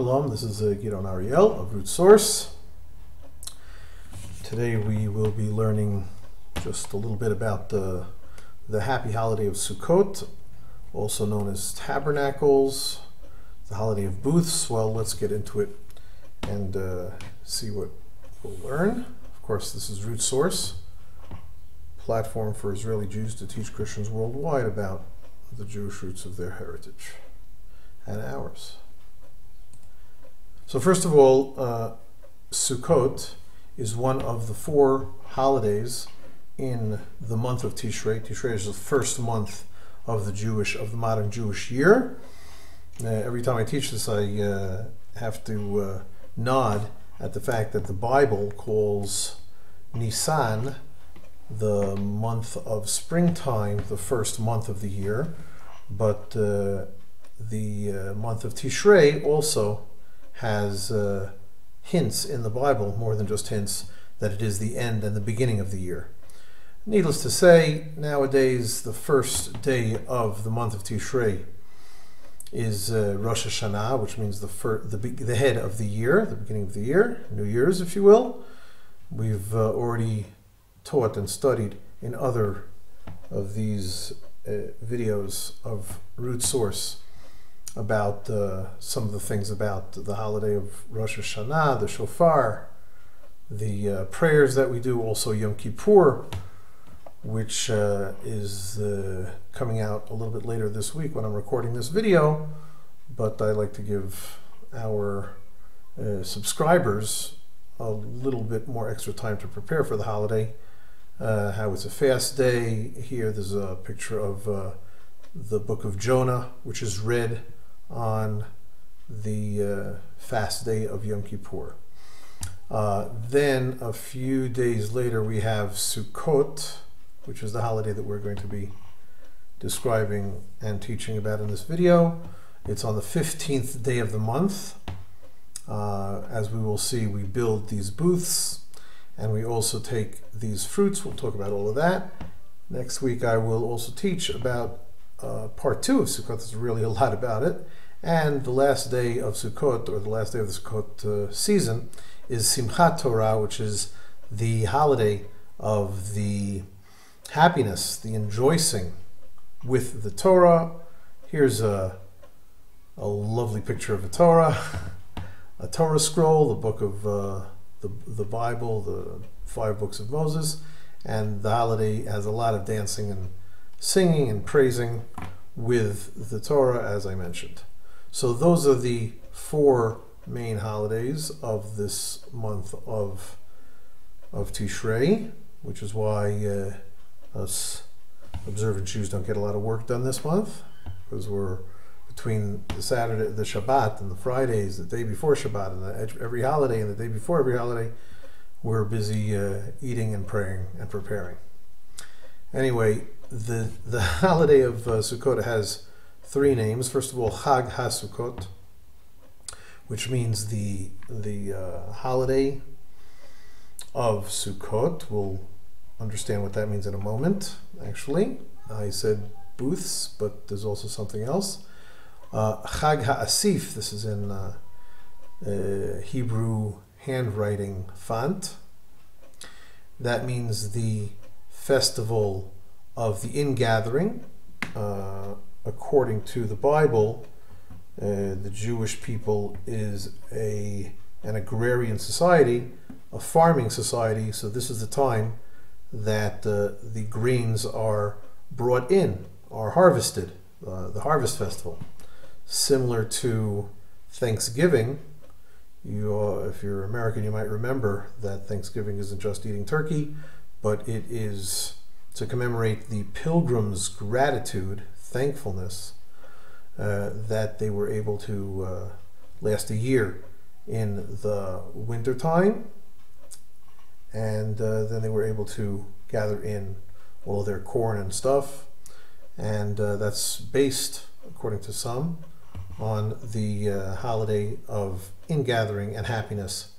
Shalom, this is Gidon Ariel of Root Source. Today we will be learning just a little bit about the happy holiday of Sukkot, also known as Tabernacles, the holiday of booths. Well, let's get into it and see what we'll learn. Of course, this is Root Source, platform for Israeli Jews to teach Christians worldwide about the Jewish roots of their heritage and ours. So first of all, Sukkot is one of the 4 holidays in the month of Tishrei. Tishrei is the first month of the modern Jewish year. Every time I teach this, I have to nod at the fact that the Bible calls Nisan, the month of springtime, the first month of the year, but the month of Tishrei also has hints in the Bible, more than just hints, that it is the end and the beginning of the year. Needless to say, nowadays the first day of the month of Tishrei is Rosh Hashanah, which means the head of the year, the beginning of the year, New Year's, if you will. We've already taught and studied in other of these videos of Root Source about some of the things about the holiday of Rosh Hashanah, the shofar, the prayers that we do, also Yom Kippur, which is coming out a little bit later this week when I'm recording this video, but I like to give our subscribers a little bit more extra time to prepare for the holiday. How it's a fast day. Here there's a picture of the book of Jonah, which is read on the fast day of Yom Kippur. Then a few days later we have Sukkot, which is the holiday that we're going to be describing and teaching about in this video. It's on the 15th day of the month. As we will see, we build these booths and we also take these fruits. We'll talk about all of that. Next week I will also teach about part 2 of Sukkot. There's really a lot about it. And the last day of Sukkot, or the last day of the Sukkot season, is Simchat Torah, which is the holiday of the happiness, the rejoicing with the Torah. Here's a lovely picture of a Torah scroll, the book of the Bible, the 5 books of Moses. And the holiday has a lot of dancing and singing and praising with the Torah, as I mentioned. So those are the 4 main holidays of this month of Tishrei, which is why us observant Jews don't get a lot of work done this month, because we're between the Saturday, the Shabbat, and the Fridays, the day before Shabbat, and every holiday, and the day before every holiday, we're busy eating and praying and preparing. Anyway, the holiday of Sukkot has 3 names. First of all, Chag HaSukkot, which means the holiday of Sukkot. We'll understand what that means in a moment, actually. I said booths, but there's also something else. Chag HaAsif, this is in Hebrew handwriting font. That means the festival of the ingathering. According to the Bible, the Jewish people is an agrarian society, a farming society, so this is the time that the grains are brought in, are harvested, the harvest festival. Similar to Thanksgiving, if you're American, you might remember that Thanksgiving isn't just eating turkey, but it is to commemorate the pilgrims' gratitude, thankfulness, that they were able to last a year in the winter time, and then they were able to gather in all their corn and stuff, and that's based, according to some, on the holiday of ingathering and happiness,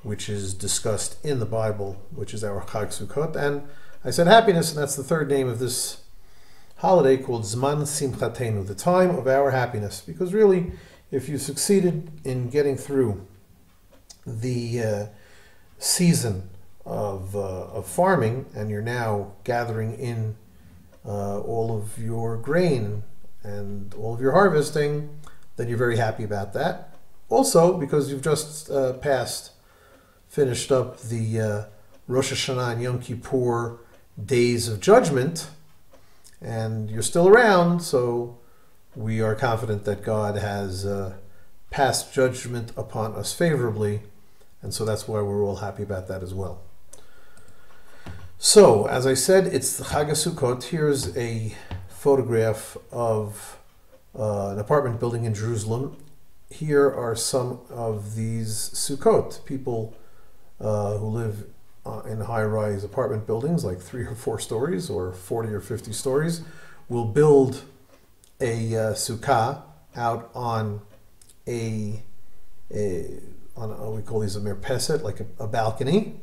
which is discussed in the Bible, which is our Chag Sukkot. And I said happiness, and that's the 3rd name of this holiday, called Zman Simchatenu, the time of our happiness, because really if you succeeded in getting through the season of farming, and you're now gathering in all of your grain and all of your harvesting, then you're very happy about that. Also, because you've just finished up the Rosh Hashanah and Yom Kippur days of judgment, and you're still around, so we are confident that God has passed judgment upon us favorably, and so that's why we're all happy about that as well. So, as I said, it's the Chag HaSukkot. Here's a photograph of an apartment building in Jerusalem. Here are some of these Sukkot. People who live in high-rise apartment buildings, like 3 or 4 stories, or 40 or 50 stories, will build a sukkah out on we call these a merpeset, like a balcony.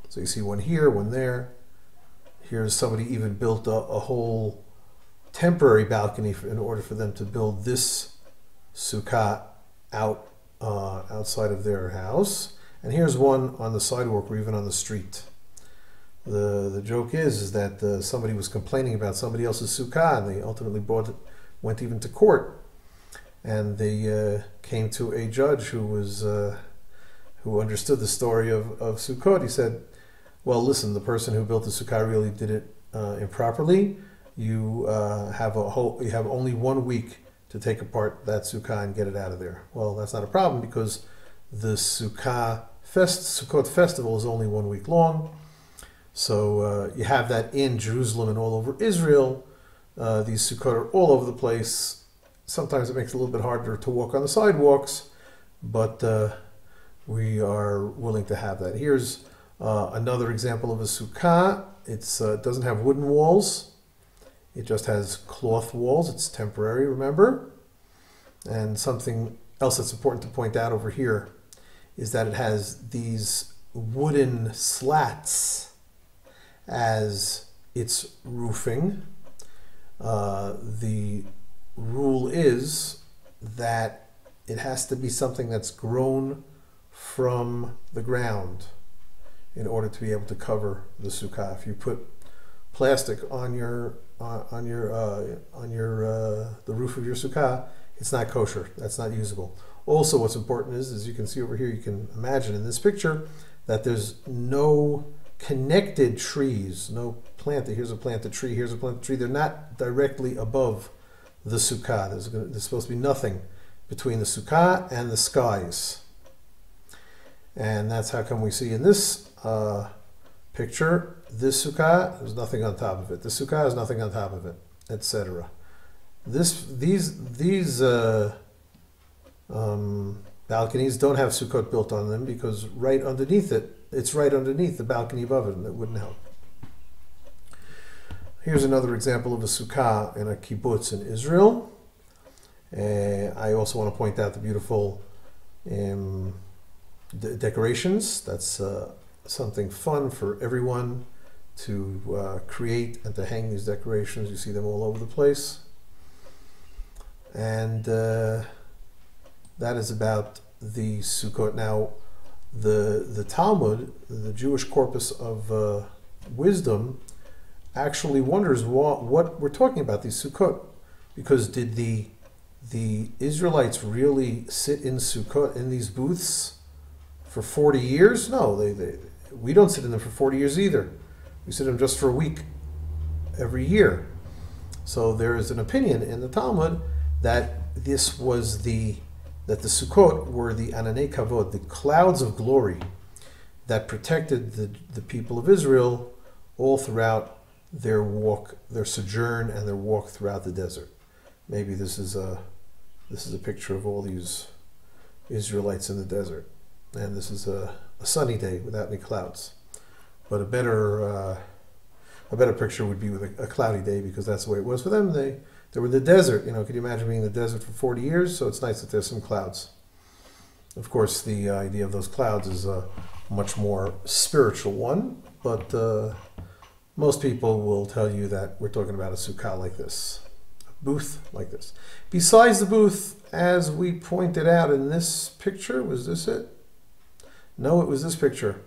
So you see one here, one there. Here's somebody even built a whole temporary balcony in order for them to build this sukkah outside of their house. And here's one on the sidewalk or even on the street. The joke is that somebody was complaining about somebody else's sukkah, and they ultimately went even to court. And they came to a judge who understood the story of Sukkot. He said, well, listen, the person who built the sukkah really did it improperly. You have only 1 week to take apart that sukkah and get it out of there. Well, that's not a problem, because the Sukkot festival is only 1 week long. So you have that in Jerusalem and all over Israel. These Sukkot are all over the place. Sometimes it makes it a little bit harder to walk on the sidewalks, but we are willing to have that. Here's another example of a sukkah. It doesn't have wooden walls. It just has cloth walls. It's temporary, remember? And something else that's important to point out over here is that it has these wooden slats as its roofing. The rule is that it has to be something that's grown from the ground in order to be able to cover the sukkah. If you put plastic on the roof of your sukkah, it's not kosher. That's not usable. Also, what's important is, as you can see over here, you can imagine in this picture that there's no connected trees, no planted. Here's a planted tree. Here's a planted tree. They're not directly above the sukkah. There's supposed to be nothing between the sukkah and the skies. And that's how come we see in this picture, this sukkah, there's nothing on top of it. This sukkah has nothing on top of it, etc. These balconies don't have sukkot built on them, because right underneath it, it's right underneath the balcony above it, and it wouldn't help. Here's another example of a sukkah in a kibbutz in Israel. I also want to point out the beautiful decorations. That's something fun for everyone to create and to hang these decorations. You see them all over the place. And that is about the Sukkot. Now, the Talmud, the Jewish corpus of wisdom, actually wonders what we're talking about, these Sukkot. Because did the Israelites really sit in Sukkot, in these booths, for 40 years? No, we don't sit in them for 40 years either. We sit in them just for a week every year. So there is an opinion in the Talmud that the Sukkot were the Ananei Kavod, the clouds of glory that protected the people of Israel all throughout their walk, their sojourn, and their walk throughout the desert. Maybe this is a picture of all these Israelites in the desert, and this is a sunny day without any clouds. But a better picture would be with a cloudy day, because that's the way it was for them. They were in the desert. Could you imagine being in the desert for 40 years? So it's nice that there's some clouds. Of course, the idea of those clouds is a much more spiritual one, but most people will tell you that we're talking about a sukkah like this, booth like this. Besides the booth, as we pointed out in this picture, was this it? No, it was this picture.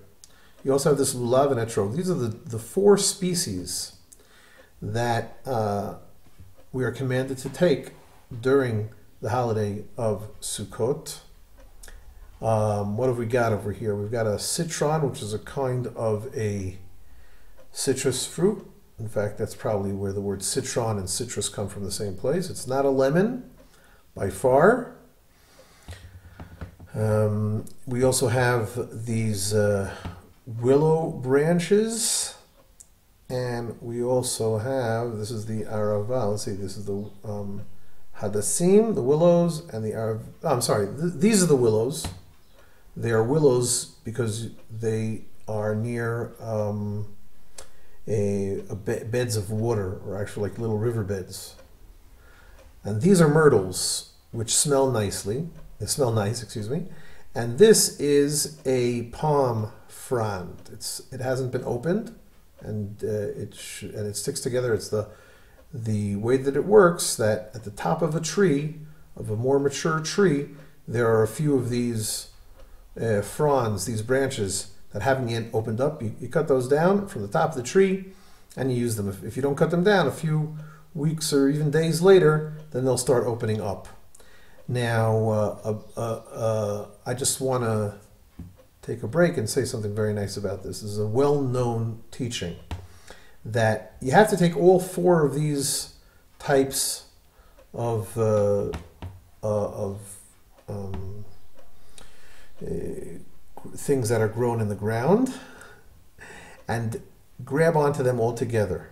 You also have this lulav and etrog. These are the four species that we are commanded to take during the holiday of Sukkot. What have we got over here? We've got a citron, which is a kind of a citrus fruit. In fact, that's probably where the word citron and citrus come from, the same place. It's not a lemon, by far. We also have these willow branches, and we also have, this is the arava, let's see, this is the hadassim, the willows, and the I'm sorry, these are the willows. They are willows because they are near beds of water, or actually like little riverbeds. And these are myrtles, which smell nicely. They smell nice, excuse me. And this is a palm frond. It hasn't been opened, and it sticks together. It's the way that it works, that at the top of a tree, of a more mature tree, there are a few of these fronds, these branches that haven't yet opened up. You cut those down from the top of the tree and you use them. If you don't cut them down, a few weeks or even days later, then they'll start opening up. Now, I just want to take a break and say something very nice about this. This is a well-known teaching that you have to take all four of these types of things that are grown in the ground and grab onto them all together.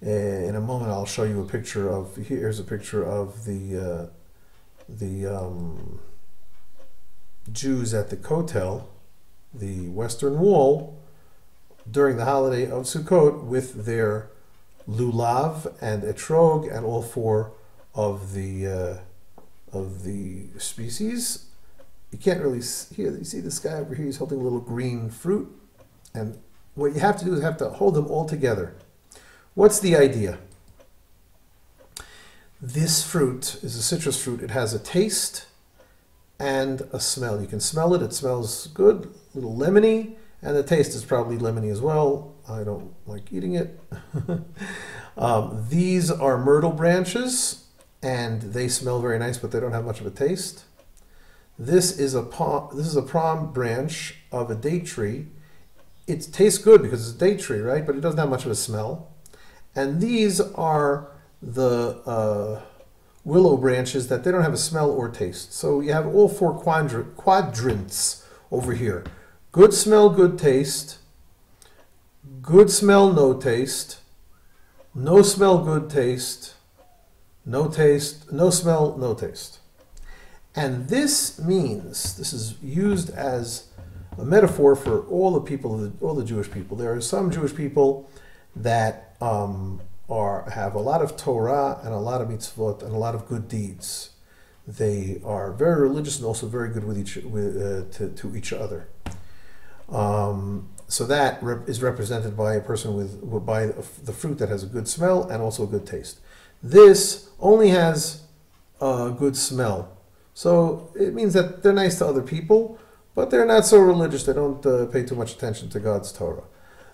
In a moment, I'll show you a picture of. Here's a picture of the Jews at the Kotel, the Western Wall, during the holiday of Sukkot, with their lulav and etrog and all four of the species. You can't really see. You see this guy over here? He's holding a little green fruit, and what you have to do is have to hold them all together. What's the idea? This fruit is a citrus fruit. It has a taste and a smell. You can smell it. It smells good, a little lemony, and the taste is probably lemony as well. I don't like eating it. These are myrtle branches, and they smell very nice, but they don't have much of a taste. This is a palm branch of a date tree. It tastes good because it's a date tree, right? But it doesn't have much of a smell. And these are the willow branches that they don't have a smell or taste. So you have all four quadrants over here. Good smell, good taste. Good smell, no taste. No smell, good taste. No taste, no smell, no taste. And this means, this is used as a metaphor for all the people, all the Jewish people. There are some Jewish people that have a lot of Torah and a lot of mitzvot and a lot of good deeds. They are very religious and also very good with to each other. So that is represented by a person by the fruit that has a good smell and also a good taste. This only has a good smell. So it means that they're nice to other people, but they're not so religious. They don't pay too much attention to God's Torah.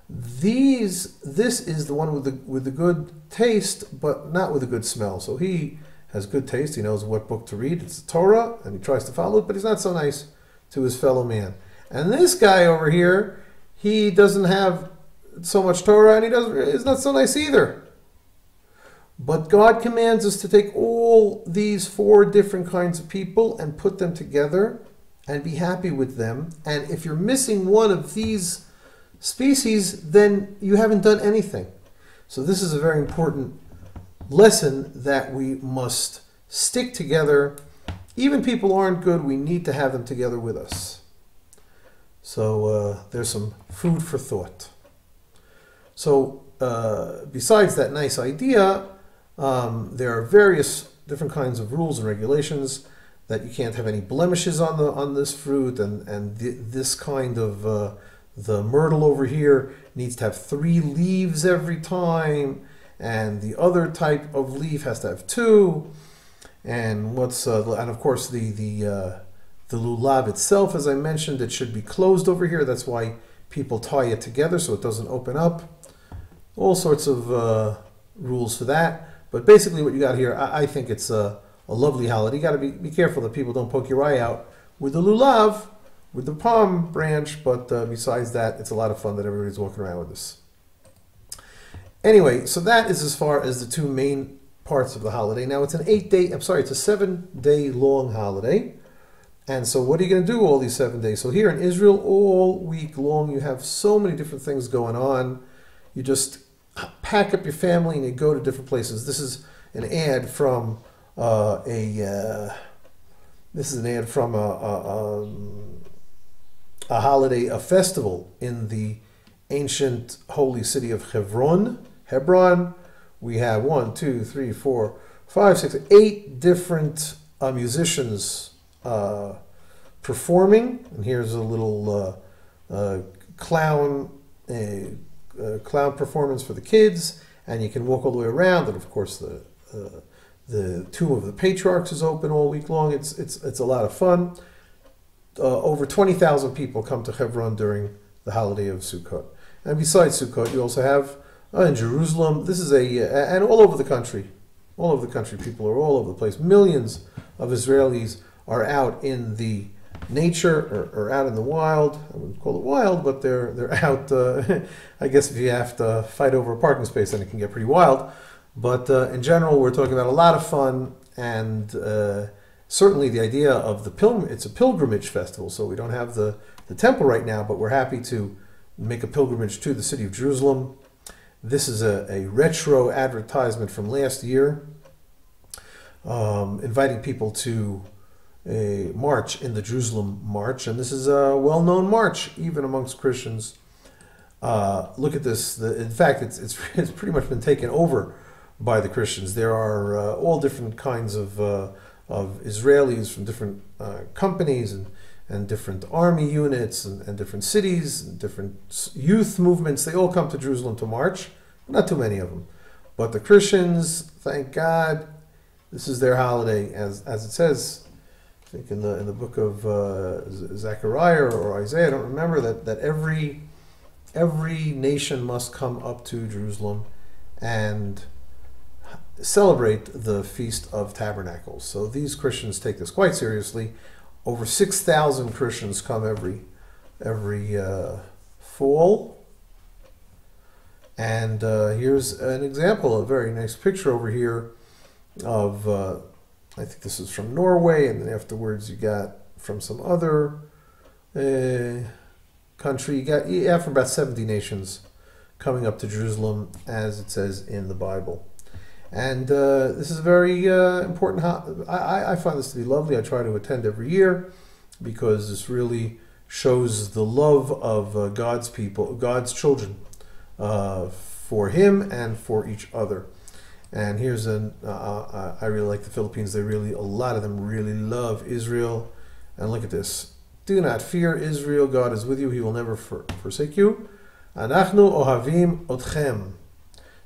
This is the one with the good taste, but not with a good smell. So he has good taste. He knows what book to read. It's the Torah, and he tries to follow it, but he's not so nice to his fellow man. And this guy over here, he doesn't have so much Torah, and he's not so nice either. But God commands us to take all these four different kinds of people and put them together and be happy with them. And if you're missing one of these species, then you haven't done anything. So this is a very important lesson that we must stick together. Even people aren't good, we need to have them together with us. So there's some food for thought. So besides that nice idea, there are various different kinds of rules and regulations that you can't have any blemishes on this fruit, and this kind of the myrtle over here needs to have 3 leaves every time, and the other type of leaf has to have two. And and of course the lulav itself, as I mentioned, it should be closed over here. That's why people tie it together so it doesn't open up. All sorts of rules for that. But basically what you got here, I think it's a lovely holiday. You got to be careful that people don't poke your eye out with the lulav, with the palm branch. But besides that, it's a lot of fun that everybody's walking around with this. Anyway, so that is as far as the two main parts of the holiday. Now it's it's a 7-day long holiday. And so what are you going to do all these 7 days? So here in Israel, all week long, you have so many different things going on. You just pack up your family and you go to different places. This is an ad from a holiday, a festival in the ancient holy city of Hebron. We have 1, 2, 3, 4, 5, 6, 8 different musicians performing. And here's a little clown performance for the kids. And you can walk all the way around. And of course, the Tomb of the Patriarchs is open all week long. It's a lot of fun. Over 20,000 people come to Hebron during the holiday of Sukkot. And besides Sukkot, you also have in Jerusalem, this is and all over the country, people are all over the place. Millions of Israelis are out in the nature or out in the wild. I wouldn't call it wild, but they're out. I guess if you have to fight over a parking space, then it can get pretty wild. But in general, we're talking about a lot of fun, and certainly the idea of it's a pilgrimage festival. So we don't have the temple right now, but we're happy to make a pilgrimage to the city of Jerusalem. This is a retro advertisement from last year, inviting people to a march in the Jerusalem March. And this is a well-known march, even amongst Christians. Look at this. In fact, it's pretty much been taken over by the Christians. There are all different kinds of Israelis from different companies and different army units and different cities and different youth movements. They all come to Jerusalem to march. Not too many of them. But the Christians, thank God, this is their holiday. As it says, I think in the book of Zechariah or Isaiah, I don't remember, that every nation must come up to Jerusalem and celebrate the Feast of Tabernacles. So these Christians take this quite seriously. Over 6,000 Christians come every fall. And here's an example, a very nice picture over here of, I think this is from Norway, and then afterwards you got from some other country. You have from about 70 nations coming up to Jerusalem, as it says in the Bible. And this is a very important. I find this to be lovely. I try to attend every year because this really shows the love of God's people, God's children, for Him and for each other. And here's I really like the Philippines. A lot of them really love Israel. And look at this. Do not fear, Israel. God is with you. He will never forsake you. Anachnu ohavim otchem.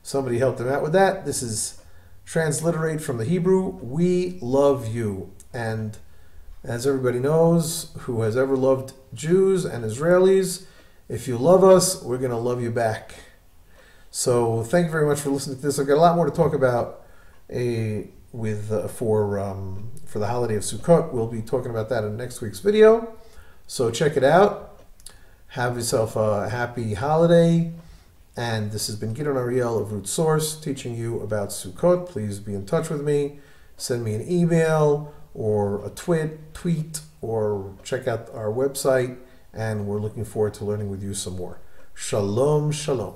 Somebody helped them out with that. This is transliterate from the Hebrew, we love you. And as everybody knows, who has ever loved Jews and Israelis, if you love us, we're going to love you back. So thank you very much for listening to this. I've got a lot more to talk about for the holiday of Sukkot. We'll be talking about that in next week's video. So check it out. Have yourself a happy holiday. And this has been Gidon Ariel of Root Source teaching you about Sukkot. Please be in touch with me. Send me an email or a tweet, or check out our website. And we're looking forward to learning with you some more. Shalom, shalom.